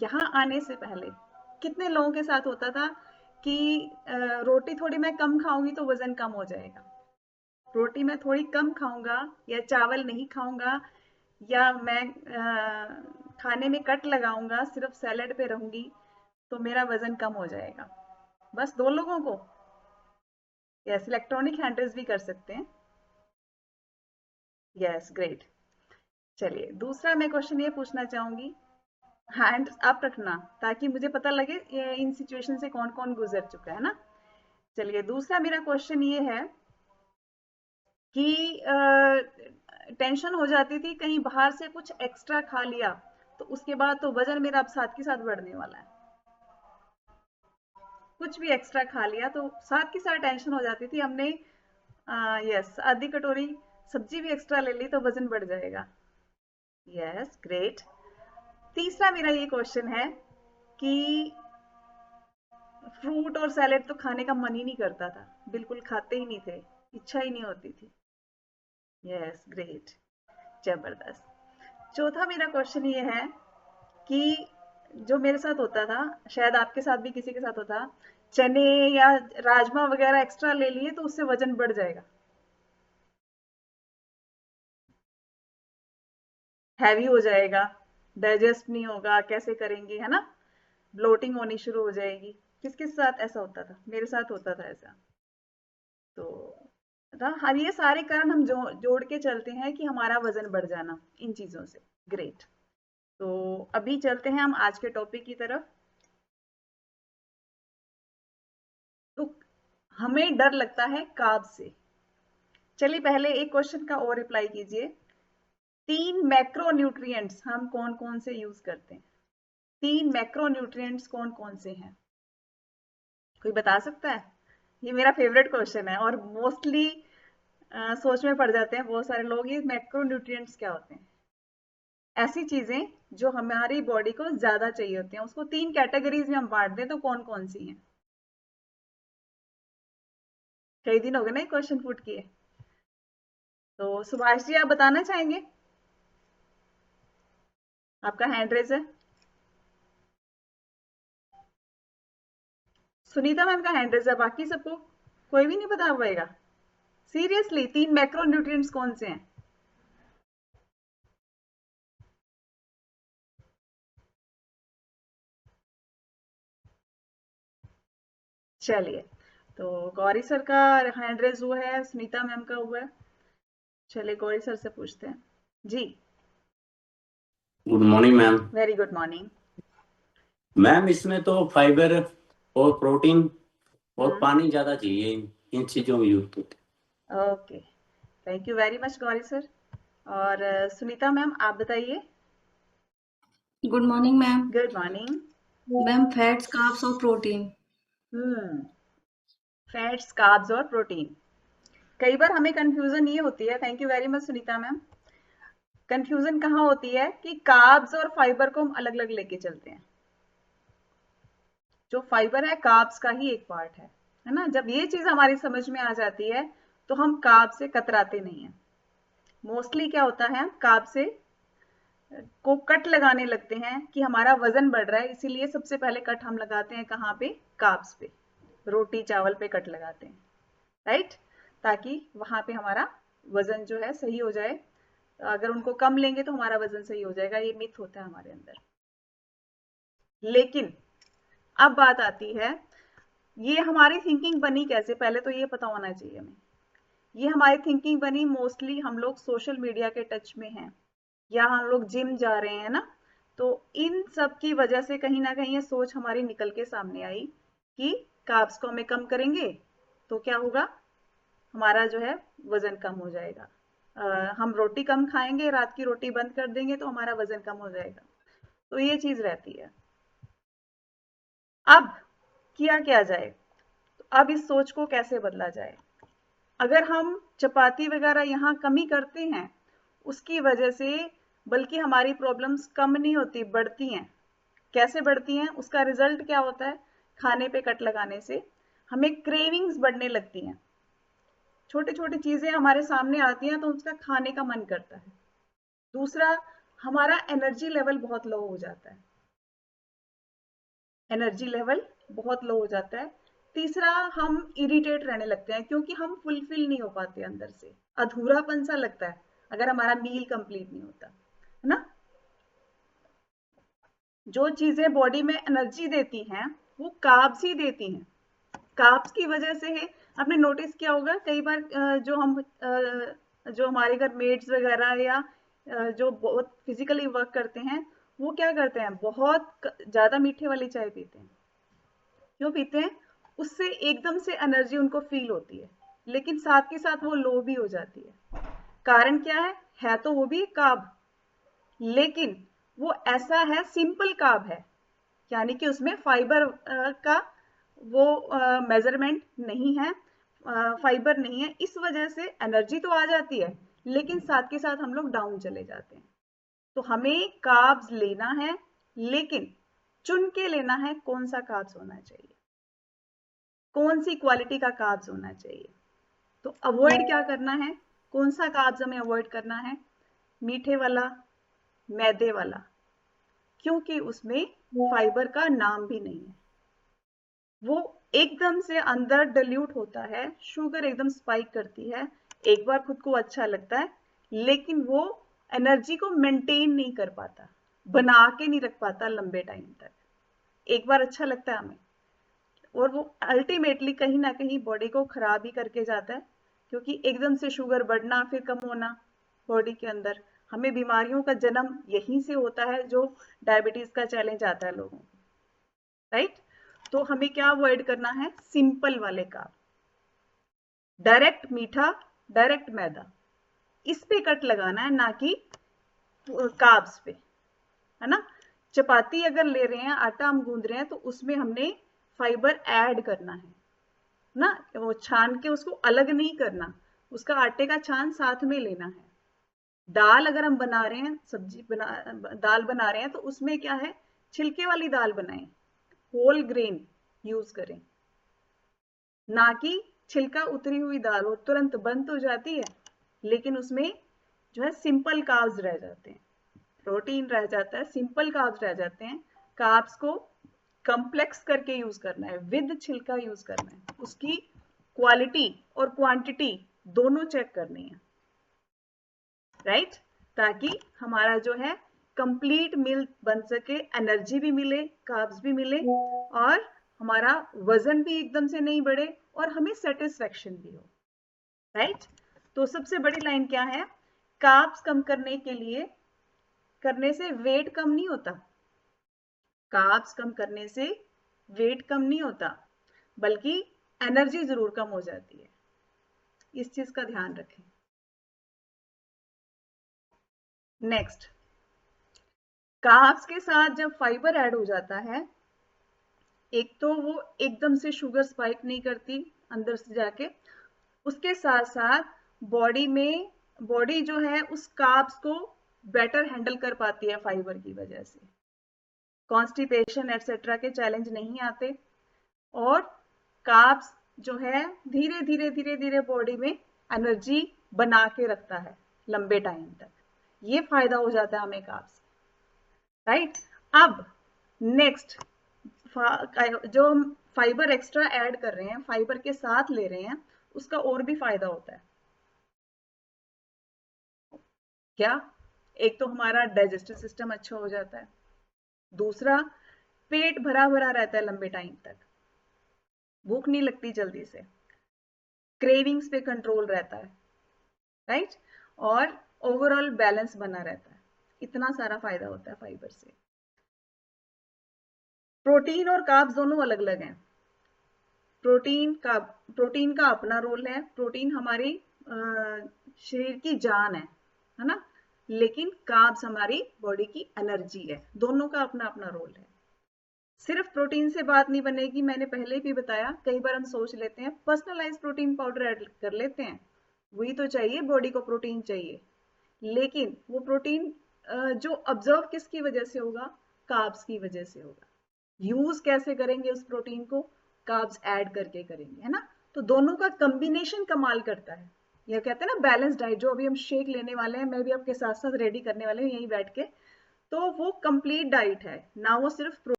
यहाँ आने से पहले कितने लोगों के साथ होता था कि रोटी थोड़ी मैं कम खाऊंगी तो वजन कम हो जाएगा, रोटी मैं थोड़ी कम खाऊंगा या चावल नहीं खाऊंगा या मैं खाने में कट लगाऊंगा, सिर्फ सैलेड पे रहूंगी तो मेरा वजन कम हो जाएगा। बस 2 लोगों को? यस, इलेक्ट्रॉनिक हैंड रेज़ भी कर सकते हैं। Yes, great. चलिए दूसरा मैं क्वेश्चन ये पूछना चाहूंगी, हैंड अप रखना ताकि मुझे पता लगे ये इन सिचुएशन से कौन कौन गुजर चुका है ना। चलिए दूसरा मेरा क्वेश्चन ये है कि टेंशन हो जाती थी कहीं बाहर से कुछ एक्स्ट्रा खा लिया तो उसके बाद तो वजन मेरा अब साथ के साथ बढ़ने वाला है। कुछ भी एक्स्ट्रा खा लिया तो साथ के साथ टेंशन हो जाती थी, हमने यस आधी कटोरी सब्जी भी एक्स्ट्रा ले ली तो वजन बढ़ जाएगा। Yes, great. तीसरा मेरा ये क्वेश्चन है कि फ्रूट और सैलेड तो खाने का मन ही नहीं करता था, बिल्कुल खाते ही नहीं थे, इच्छा ही नहीं होती थी। यस, ग्रेट, जबरदस्त। चौथा मेरा क्वेश्चन ये है कि जो मेरे साथ होता था, शायद आपके साथ भी किसी के साथ होता, चने या राजमा वगैरह एक्स्ट्रा ले लिए तो उससे वजन बढ़ जाएगा, हैवी हो जाएगा, डाइजेस्ट नहीं होगा, कैसे करेंगे, है ना, ब्लोटिंग होनी शुरू हो जाएगी। किस किस साथ ऐसा होता था? मेरे साथ होता था ऐसा। तो हर ये सारे कारण हम जोड़ के चलते हैं कि हमारा वजन बढ़ जाना इन चीजों से। ग्रेट। तो अभी चलते हैं हम आज के टॉपिक की तरफ। तो हमें डर लगता है कार्ब से। चलिए पहले एक क्वेश्चन का और रिप्लाई कीजिए। 3 मैक्रो न्यूट्रिएंट्स हम कौन कौन से यूज करते हैं? 3 मैक्रो न्यूट्रिएंट्स कौन कौन से हैं? कोई बता सकता है? ये मेरा फेवरेट क्वेश्चन है और मोस्टली सोच में पड़ जाते हैं बहुत सारे लोग, ये मैक्रो न्यूट्रिएंट्स क्या होते हैं? ऐसी चीजें जो हमारी बॉडी को ज्यादा चाहिए होती हैं, उसको 3 कैटेगरीज में हम बांट दें तो कौन कौन सी हैं? कई दिन हो गए ना क्वेश्चन पुट किए। तो सुभाष जी आप बताना चाहेंगे? आपका हैंड रेज है। सुनीता मैम का हैंड रेज है, बाकी सबको कोई भी नहीं बता पाएगा? सीरियसली 3 मैक्रो न्यूट्रिएंट्स कौन से हैं? चलिए, तो गौरी सर का हैंड रेज हुआ है, सुनीता मैम का हुआ है। चलिए गौरी सर से पूछते हैं जी। Good morning ma'am. Very good morning. Ma'am इसमें तो फाइबर और प्रोटीन और हम्म, पानी ज्यादा चाहिए, इन चीजों में युक्त होते okay, thank you very much Gauri sir. और सुनीता मैम आप बताइए। Good morning ma'am. Good morning. Ma'am fats carbs और प्रोटीन। हम्म, फैट्स कार्ब्स और प्रोटीन। कई बार हमें कंफ्यूजन ये होती है, thank you very much Sunita ma'am, confusion कहाँ होती है कि कार्ब्स और फाइबर को हम अलग अलग लेके चलते हैं। जो फाइबर है कार्ब्स का ही एक पार्ट है ना। जब ये चीज हमारी समझ में आ जाती है तो हम कार्ब से कतराते नहीं है। मोस्टली क्या होता है, हम कार्ब से को कट लगाने लगते हैं कि हमारा वजन बढ़ रहा है, इसीलिए सबसे पहले कट हम लगाते हैं कहाँ पे? कार्ब्स पे, रोटी चावल पे कट लगाते हैं, राइट, ताकि वहां पे हमारा वजन जो है सही हो जाए। अगर उनको कम लेंगे तो हमारा वजन सही हो जाएगा, ये मिथ होता है हमारे अंदर। लेकिन अब बात आती है, ये हमारी थिंकिंग बनी कैसे, पहले तो ये पता होना चाहिए हमें। ये हमारी थिंकिंग बनी मोस्टली हम लोग सोशल मीडिया के टच में हैं या हम लोग जिम जा रहे हैं ना, तो इन सब की वजह से कहीं ना कहीं ये सोच हमारी निकल के सामने आई कि कार्ब्स को हमें कम करेंगे तो क्या होगा, हमारा जो है वजन कम हो जाएगा। हम रोटी कम खाएंगे, रात की रोटी बंद कर देंगे तो हमारा वजन कम हो जाएगा। तो ये चीज रहती है। अब किया क्या जाए? तो अब इस सोच को कैसे बदला जाए? अगर हम चपाती वगैरह यहाँ कमी करते हैं, उसकी वजह से बल्कि हमारी प्रॉब्लम्स कम नहीं होती, बढ़ती हैं। कैसे बढ़ती हैं? उसका रिजल्ट क्या होता है? खाने पे कट लगाने से हमें क्रेविंग्स बढ़ने लगती हैं। छोटी छोटी चीजें हमारे सामने आती हैं तो उसका खाने का मन करता है। दूसरा, हमारा एनर्जी लेवल बहुत लो हो जाता है। एनर्जी लेवल बहुत लो हो जाता है। तीसरा, हम इरिटेट रहने लगते हैं क्योंकि हम फुलफिल नहीं हो पाते, अंदर से अधूरापन सा लगता है अगर हमारा मील कंप्लीट नहीं होता, है ना। जो चीजें बॉडी में एनर्जी देती हैं वो कार्ब्स ही देती हैं। कार्ब्स की वजह से है, आपने नोटिस किया होगा कई बार जो हमारे घर मेड्स वगैरह या जो बहुत फिजिकली वर्क करते हैं, वो क्या करते हैं, बहुत ज्यादा मीठे वाली चाय पीते हैं। क्यों पीते हैं? उससे एकदम से एनर्जी उनको फील होती है, लेकिन साथ के साथ वो लो भी हो जाती है। कारण क्या है तो वो भी कार्ब, लेकिन वो ऐसा है, सिंपल कार्ब है, यानी कि उसमें फाइबर का वो मेजरमेंट नहीं है, फाइबर नहीं है, इस वजह से एनर्जी तो आ जाती है लेकिन साथ के साथ हम लोग डाउन चले जाते हैं। तो हमें कार्ब्स लेना है, लेकिन चुन के लेना है कौन सा कार्ब्स होना चाहिए, कौन सी क्वालिटी का कार्ब्स होना चाहिए। तो अवॉइड क्या करना है, कौन सा कार्ब्स हमें अवॉइड करना है, मीठे वाला, मैदे वाला, क्योंकि उसमें फाइबर का नाम भी नहीं है। वो एकदम से अंदर डिल्यूट होता है, शुगर एकदम स्पाइक करती है, एक बार खुद को अच्छा लगता है, लेकिन वो एनर्जी को मेंटेन नहीं कर पाता, बना के नहीं रख पाता लंबे टाइम तक। एक बार अच्छा लगता है हमें, और वो अल्टीमेटली कहीं ना कहीं बॉडी को खराब ही करके जाता है, क्योंकि एकदम से शुगर बढ़ना फिर कम होना बॉडी के अंदर, हमें बीमारियों का जन्म यहीं से होता है, जो डायबिटीज का चैलेंज आता है लोगों को, राइट। तो हमें क्या अवॉइड करना है, सिंपल वाले कार्ब, डायरेक्ट मीठा, डायरेक्ट मैदा, इस पे कट लगाना है, ना कि कार्ब्स पे, है ना। चपाती अगर ले रहे हैं, आटा हम गूंद रहे हैं, तो उसमें हमने फाइबर ऐड करना है ना, वो छान के उसको अलग नहीं करना, उसका आटे का छान साथ में लेना है। दाल अगर हम बना रहे हैं, दाल बना रहे हैं, तो उसमें क्या है, छिलके वाली दाल बनाएं, होल ग्रेन यूज करें, ना कि छिलका उतरी हुई दाल, वो तुरंत बंद हो जाती है लेकिन उसमें जो है सिंपल कार्ब्स रह जाते हैं, प्रोटीन रह जाता है, सिंपल कार्ब्स रह जाते हैं। कार्ब्स को कॉम्प्लेक्स करके यूज करना है, विद छिलका यूज करना है, उसकी क्वालिटी और क्वांटिटी दोनों चेक करनी है, राइट, ताकि हमारा जो है कंप्लीट मील बन सके, एनर्जी भी मिले, कार्ब्स भी मिले, और हमारा वजन भी एकदम से नहीं बढ़े, और हमें सेटिस्फेक्शन भी हो, राइट। तो सबसे बड़ी लाइन क्या है, कार्ब्स कम करने से वेट कम नहीं होता, कार्ब्स कम करने से वेट कम नहीं होता, बल्कि एनर्जी जरूर कम हो जाती है, इस चीज का ध्यान रखें। नेक्स्ट, कार्ब्स के साथ जब फाइबर ऐड हो जाता है, एक तो वो एकदम से शुगर स्पाइक नहीं करती अंदर से जाके, उसके साथ साथ बॉडी जो है उस कार्ब्स को बेटर हैंडल कर पाती है फाइबर की वजह से, कॉन्स्टिपेशन एटसेट्रा के चैलेंज नहीं आते, और कार्ब्स जो है धीरे धीरे धीरे धीरे बॉडी में एनर्जी बना के रखता है लंबे टाइम तक, ये फायदा हो जाता है हमें कार्ब्स, राइट। अब नेक्स्ट, जो हम फाइबर एक्स्ट्रा ऐड कर रहे हैं, फाइबर के साथ ले रहे हैं, उसका और भी फायदा होता है। क्या? एक तो हमारा डाइजेस्टिव सिस्टम अच्छा हो जाता है, दूसरा पेट भरा भरा रहता है लंबे टाइम तक, भूख नहीं लगती जल्दी से, क्रेविंग्स पे कंट्रोल रहता है, राइट, और ओवरऑल बैलेंस बना रहता है। इतना सारा फायदा होता है फाइबर से। प्रोटीन और कार्ब्स दोनों अलग अलग हैं। प्रोटीन का अपना रोल है, प्रोटीन हमारी शरीर की जान है ना, लेकिन कार्ब्स हमारी बॉडी की एनर्जी है, दोनों का अपना अपना रोल है। सिर्फ प्रोटीन से बात नहीं बनेगी, मैंने पहले भी बताया, कई बार हम सोच लेते हैं पर्सनलाइज प्रोटीन पाउडर ऐड कर लेते हैं, वही तो चाहिए, बॉडी को प्रोटीन चाहिए, लेकिन वो प्रोटीन जो ऑब्जर्व किसकी वजह से होगा, कार्ब्स की वजह से होगा। यूज कैसे करेंगे उस प्रोटीन को, कार्ब्स ऐड करके करेंगे, है ना। तो दोनों का कॉम्बिनेशन कमाल करता है, ये कहते हैं ना बैलेंस डाइट, जो अभी हम शेक लेने वाले हैं, मैं भी आपके साथ साथ रेडी करने वाले हूँ यहीं बैठ के, तो वो कंप्लीट डाइट है ना, वो सिर्फ